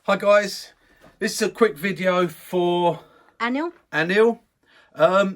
Hi guys, this is a quick video for Anil.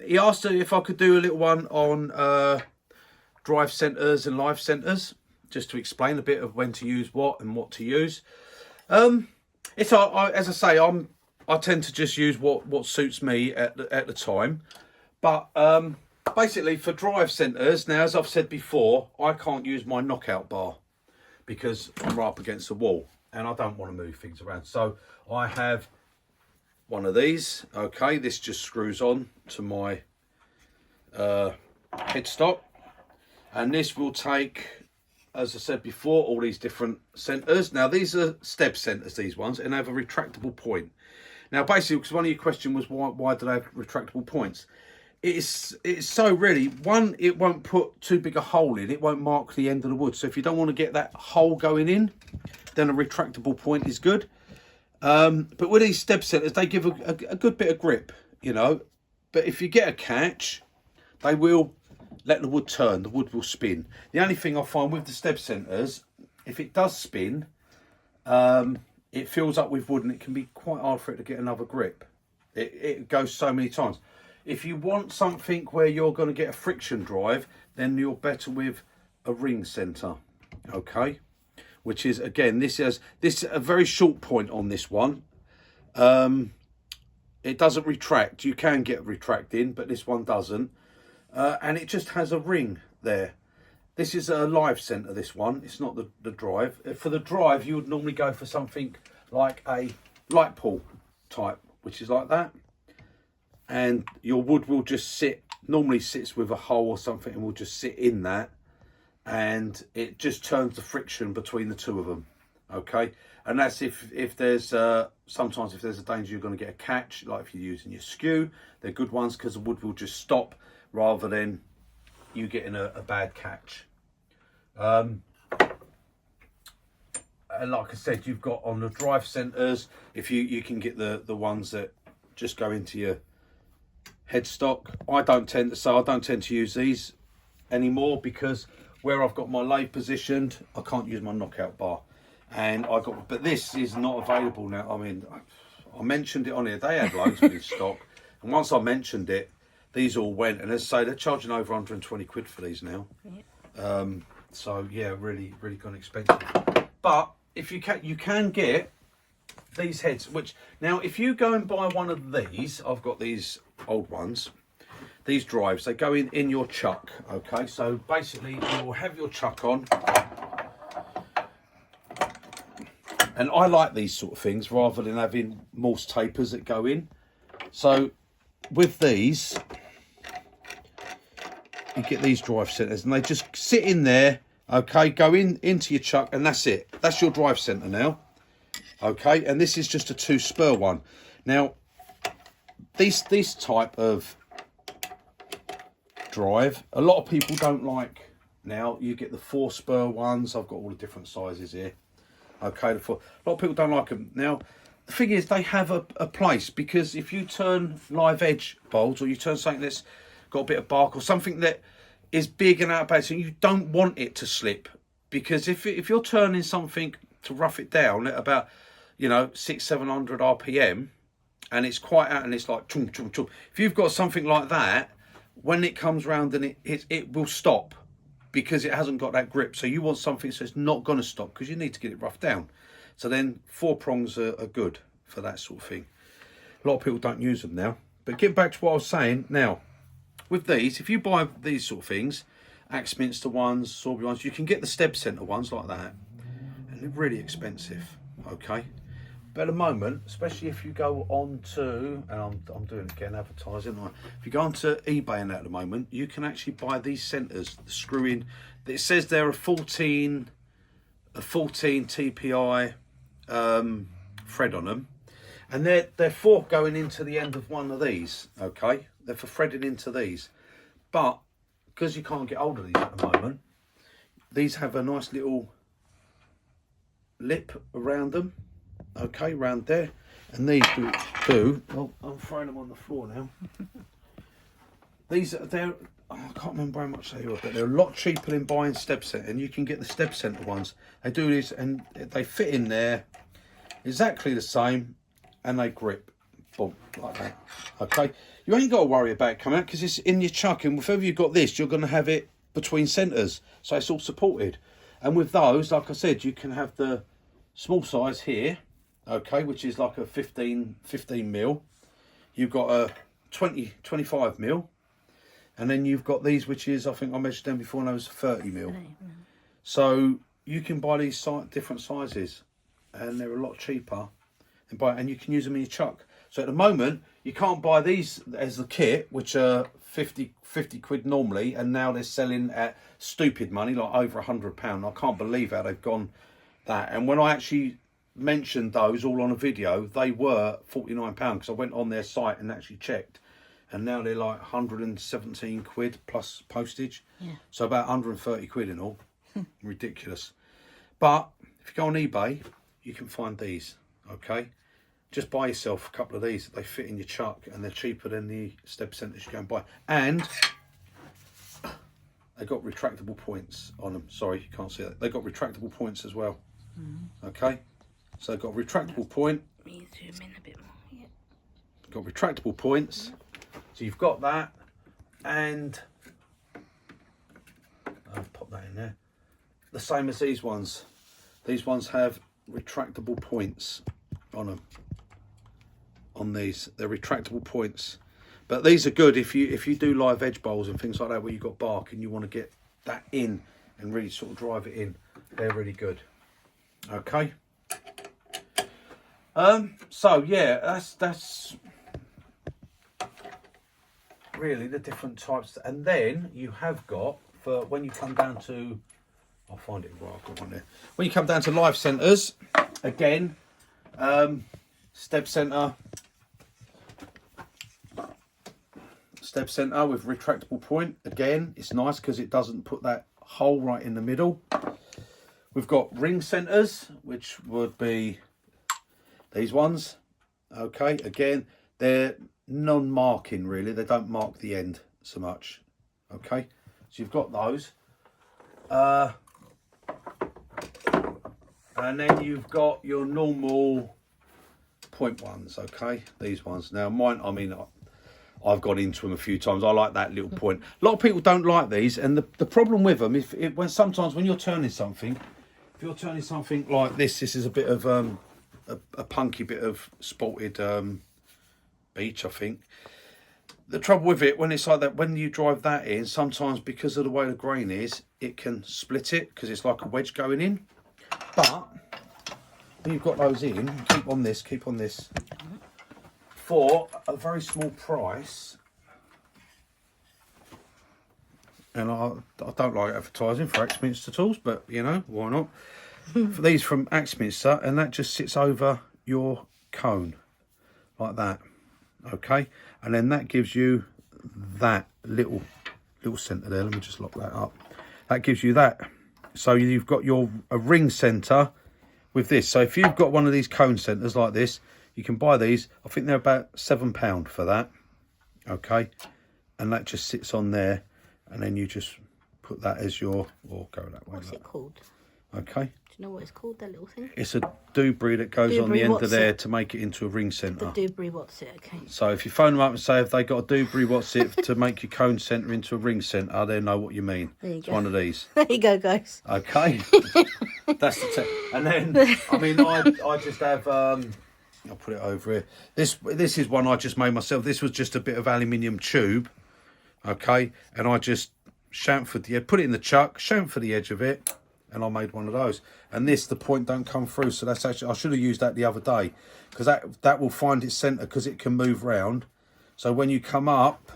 He asked if I could do a little one on drive centers and live centers, just to explain a bit of when to use what and what to use. As I say, I tend to just use what suits me at the time, but basically for drive centers, now as I've said before, I can't use my knockout bar because I'm right up against the wall and I don't want to move things around. So I have one of these. Okay, this just screws on to my headstock, and this will take, as I said before, all these different centers. Now these are step centers, these ones, and they have a retractable point. Now basically, because one of your questions was why do they have retractable points? It's so really, one, it won't put too big a hole in, it won't mark the end of the wood. So if you don't want to get that hole going in, then a retractable point is good. But with these step centers, they give a good bit of grip, you know. But if you get a catch, they will let the wood turn, the wood will spin. The only thing I find with the step centers, if it does spin, it fills up with wood and it can be quite hard for it to get another grip. It goes so many times. If you want something where you're going to get a friction drive, then you're better with a ring center, okay? Which is, again, this is a very short point on this one. It doesn't retract. You can get retracting, but this one doesn't. And it just has a ring there. This is a live center, this one. It's not the drive. For the drive, you would normally go for something like a light pull type, which is like that. And your wood will just sit, normally sits with a hole or something, and will just sit in that. And it just turns the friction between the two of them, okay? And that's if there's sometimes if there's a danger you're going to get a catch, like if you're using your skew, they're good ones because the wood will just stop rather than you getting a bad catch. And like I said, you've got on the drive centers, if you can get the ones that just go into your headstock. I don't tend to use these anymore because where I've got my lathe positioned, I can't use my knockout bar. And but this is not available now. I mean, I mentioned it on here. They had loads of this stock. And once I mentioned it, these all went. And as I say, they're charging over 120 quid for these now. Yeah. So yeah, really, really kind of expensive. But if you can get these heads, which now if you go and buy one of these, I've got these old ones. These drives, they go in your chuck, okay? So basically, you'll have your chuck on. And I like these sort of things rather than having Morse tapers that go in. So with these, you get these drive centers and they just sit in there, okay? Go into your chuck and that's it. That's your drive center now, okay? And this is just a 2-spur one. Now, this type of drive, a lot of people don't like. Now you get the 4-spur ones. I've got all the different sizes here, okay? A lot of people don't like them. Now the thing is, they have a place, because if you turn live edge bolts, or you turn something that's got a bit of bark, or something that is big and out of balance, and you don't want it to slip, because if you're turning something to rough it down at about, you know, 600-700 RPM, and it's quite out and it's like chum chum chum, if you've got something like that, when it comes round and it will stop because it hasn't got that grip. So you want something so it's not going to stop, because you need to get it roughed down. So then 4 prongs are good for that sort of thing. A lot of people don't use them now. But getting back to what I was saying, now with these, if you buy these sort of things, Axminster ones, Sorby ones, you can get the step center ones like that, and they're really expensive, okay? But at the moment, especially if you go on to, and I'm doing it again, advertising, if you go on to eBay and that at the moment, you can actually buy these centers, the screw in. It says they're a 14 TPI thread on them, and they're for going into the end of one of these, okay? They're for threading into these. But because you can't get hold of these at the moment, these have a nice little lip around them. Okay, round there, and these do. Well, I'm throwing them on the floor now. They're I can't remember how much they were, but they're a lot cheaper than buying step center, and you can get the step center ones. They do this, and they fit in there, exactly the same, and they grip, boom, like that. Okay, you ain't got to worry about it coming out because it's in your chuck, and wherever you've got this, you're going to have it between centres, so it's all supported. And with those, like I said, you can have the small size here, okay, which is like a 15 mil. You've got a 25 mil, and then you've got these, which is, I think I measured them before, and those 30 mil. So you can buy these different sizes, and they're a lot cheaper, and you can use them in your chuck. So at the moment, you can't buy these as the kit, which are 50 quid normally, and now they're selling at stupid money, like over £100. I can't believe how they've gone that. And when I actually mentioned those all on a video, they were £49 because I went on their site and actually checked, and now they're like 117 quid plus postage. Yeah. So about 130 quid in all. Ridiculous. But if you go on eBay, you can find these, okay? Just buy yourself a couple of these. They fit in your chuck, and they're cheaper than the step centers you go and buy. And they got retractable points on them. Sorry, you can't see that. They got retractable points as well. Okay, so they've got a retractable point. Let me zoom in a bit more. Yeah. Got retractable points. So you've got that, and I'll pop that in there. The same as these ones. These ones have retractable points on them. On these, they're retractable points, but these are good if you do live edge bowls and things like that where you've got bark and you want to get that in and really sort of drive it in. They're really good. Okay. So yeah, that's really the different types. And then you have got, for when you come down to, I'll find it right, I've got one there. When you come down to live centers, again, step center with retractable point. Again, it's nice because it doesn't put that hole right in the middle. We've got ring centers, which would be these ones. Okay, again, they're non-marking really. They don't mark the end so much. Okay, so you've got those. And then you've got your normal point ones, okay? These ones. Now mine, I mean, I've got into them a few times. I like that little point. A lot of people don't like these, and the problem with them, sometimes when you're turning something, if you're turning something like this is a bit of a punky bit of spalted beach, I think. The trouble with it, when it's like that, when you drive that in, sometimes because of the way the grain is, it can split it because it's like a wedge going in. But when you've got those in, keep on this, for a very small price. And I don't like advertising for Axminster tools, but you know, why not? For these from Axminster, and that just sits over your cone like that. Okay, and then that gives you that little centre there. Let me just lock that up. That gives you that. So you've got a ring centre with this. So if you've got one of these cone centres like this, you can buy these. I think they're about £7 for that. Okay, and that just sits on there, and then you just put that as your, or go that way. What's it called? Okay. Do you know what it's called, that little thing? It's a doobry that goes on the end of there to make it into a ring centre. The doobry what's it, okay. So if you phone them up and say if they got a doobry what's it to make your cone centre into a ring centre, they know what you mean. There you it's go. one of these. There you go, guys. Okay. That's the and then I mean I just have I'll put it over here. This is one I just made myself. This was just a bit of aluminium tube. Okay, and I just chamfered the edge, put it in the chuck, chamfered the edge of it, and I made one of those. And the point don't come through, so that's actually, I should have used that the other day, because that will find its centre, because it can move round. So when you come up,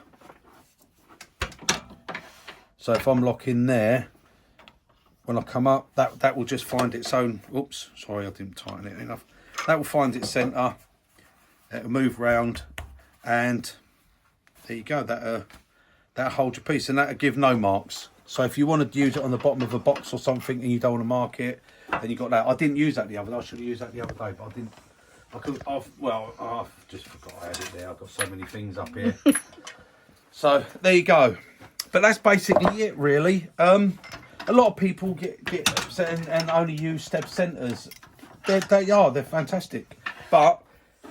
so if I'm locking there, when I come up, that will just find its own, oops, sorry I didn't tighten it enough. That will find its centre, it'll move round, and there you go, that'll hold your piece, and that'll give no marks. So if you want to use it on the bottom of a box or something and you don't want to mark it, then you got that. I didn't use that the other day. I should have used that the other day, but I didn't. I've just forgot I had it there. I've got so many things up here. So there you go. But that's basically it, really. A lot of people get upset and only use step centres they're fantastic. But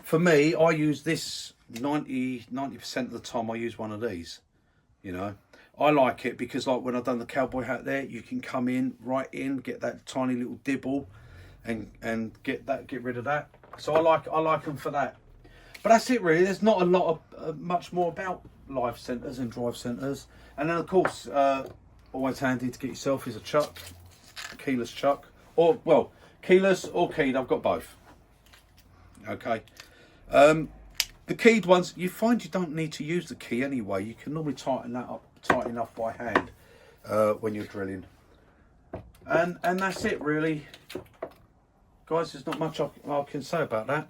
for me, I use this 90% of the time. I use one of these. You know, I like it because like when I've done the cowboy hat there, you can come in right in, get that tiny little dibble, and get rid of that. So I like them for that. But that's it really. There's not a lot of much more about live centres and drive centres. And then of course, always handy to get yourself is a chuck, a keyless chuck, or well, keyless or keyed. I've got both. Okay. The keyed ones, you find you don't need to use the key anyway. You can normally tighten that up tight enough by hand when you're drilling. And that's it really, guys. There's not much I can say about that.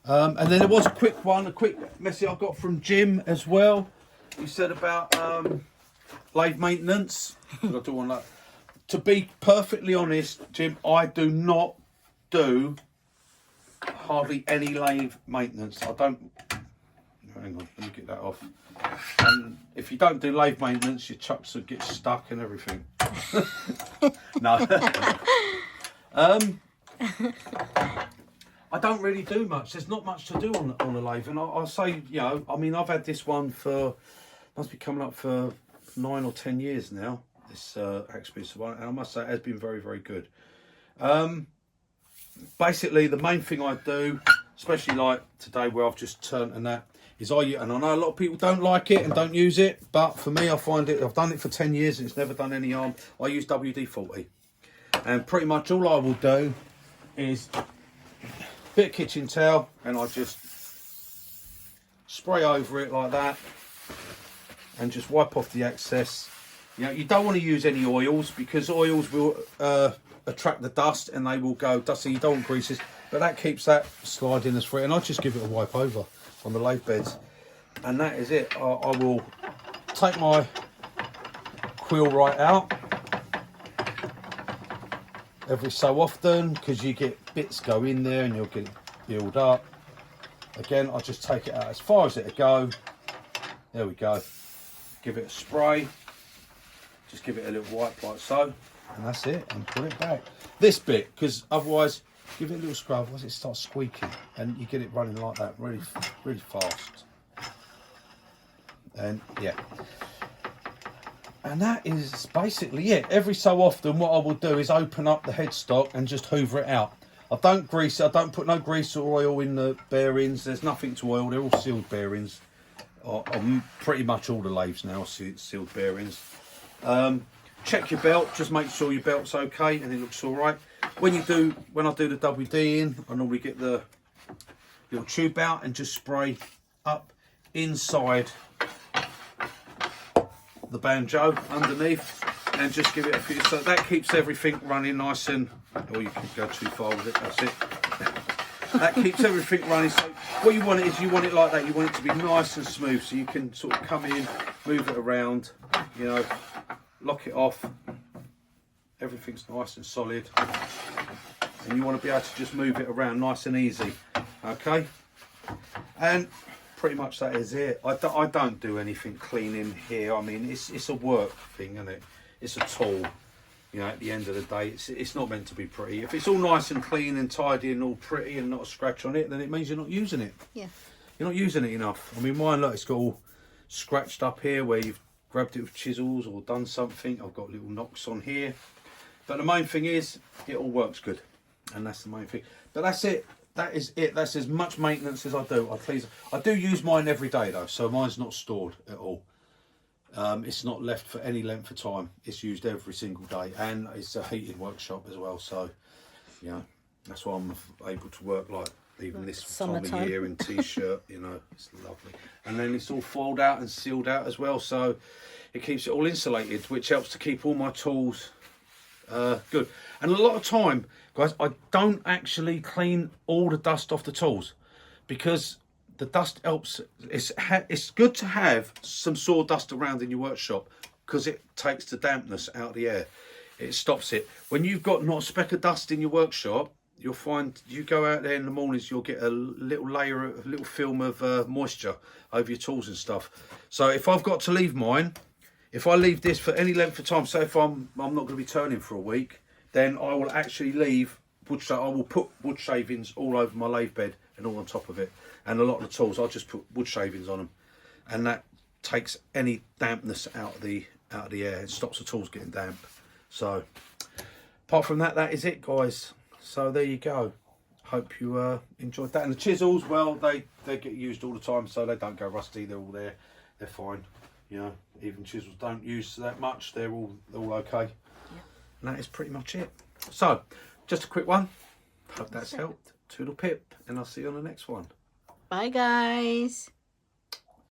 And then there was a quick message I got from Jim as well. He said about lathe maintenance. I do want that. To be perfectly honest, Jim, I do not do hardly any lathe maintenance. I don't. Hang on, let me get that off. And if you don't do lathe maintenance, your chucks will get stuck and everything. No. I don't really do much. There's not much to do on the lathe, and I'll say, you know, I mean, I've had this one for must be coming up for 9 or 10 years now. This Experience one, and I must say it has been very, very good. Basically, the main thing I do, especially like today where I've just turned and that, is and I know a lot of people don't like it and don't use it, but for me, I find it. I've done it for 10 years and it's never done any harm. I use WD-40, and pretty much all I will do is bit of kitchen towel and I just spray over it like that and just wipe off the excess. You know, you don't want to use any oils because oils will attract the dust and they will go dusty. You don't want greases, but that keeps that sliding as free. And I just give it a wipe over on the lathe beds, and that is it. I will take my quill right out every so often because you get bits go in there and you'll get it build up. Again, I just take it out as far as it'll go. There we go. Give it a spray. Just give it a little wipe like so, and that's it, and put it back. This bit, because otherwise, give it a little scrub, otherwise it starts squeaking, and you get it running like that really, really fast. And yeah. And that is basically it. Every so often, what I will do is open up the headstock and just hoover it out. I don't grease it. I don't put no grease or oil in the bearings. There's nothing to oil. They're all sealed bearings. On pretty much all the lathes now, sealed bearings. Check your belt. Just make sure your belt's okay and it looks all right. When I do the WD in, I normally get the little tube out and just spray up inside the banjo underneath and just give it a few, so that keeps everything running nice and, or you can go too far with it, that's it. That keeps everything running. So what you want it is, you want it like that, you want it to be nice and smooth, so you can sort of come in, move it around, you know, lock it off, everything's nice and solid, and you want to be able to just move it around nice and easy. Okay, and pretty much that is it. I don't do anything cleaning here. I mean, it's a work thing, isn't it? It's a tool. You know, at the end of the day, it's not meant to be pretty. If it's all nice and clean and tidy and all pretty and not a scratch on it, then it means you're not using it. Yeah. You're not using it enough. I mean, mine, look, it's got all scratched up here where you've grabbed it with chisels or done something. I've got little knocks on here. But the main thing is, it all works good. And that's the main thing. But that's it. That is it. That's as much maintenance as I do. I do use mine every day though, so mine's not stored at all. It's not left for any length of time. It's used every single day, and it's a heated workshop as well. So, you know, that's why I'm able to work like even this time of year in t-shirt. You know, it's lovely. And then it's all foiled out and sealed out as well, so it keeps it all insulated, which helps to keep all my tools good. And a lot of time, guys, I don't actually clean all the dust off the tools because the dust helps. It's good to have some sawdust around in your workshop because it takes the dampness out of the air. It stops it. When you've got not a speck of dust in your workshop, you'll find you go out there in the mornings, you'll get a little layer, a little film of moisture over your tools and stuff. So if I've got to leave mine, if I leave this for any length of time, say if I'm not going to be turning for a week, then I will actually leave I will put wood shavings all over my lathe bed and all on top of it, and a lot of the tools I'll just put wood shavings on them, and that takes any dampness out of the air. It stops the tools getting damp. So apart from that, that is it, guys. So there you go. Hope you enjoyed that. And the chisels, well, they get used all the time, so they don't go rusty. They're all there. They're fine. You know, even chisels don't use that much. They're all okay. Yeah. And that is pretty much it. So just a quick one. Hope that's helped. Toodle pip, and I'll see you on the next one. Bye, guys.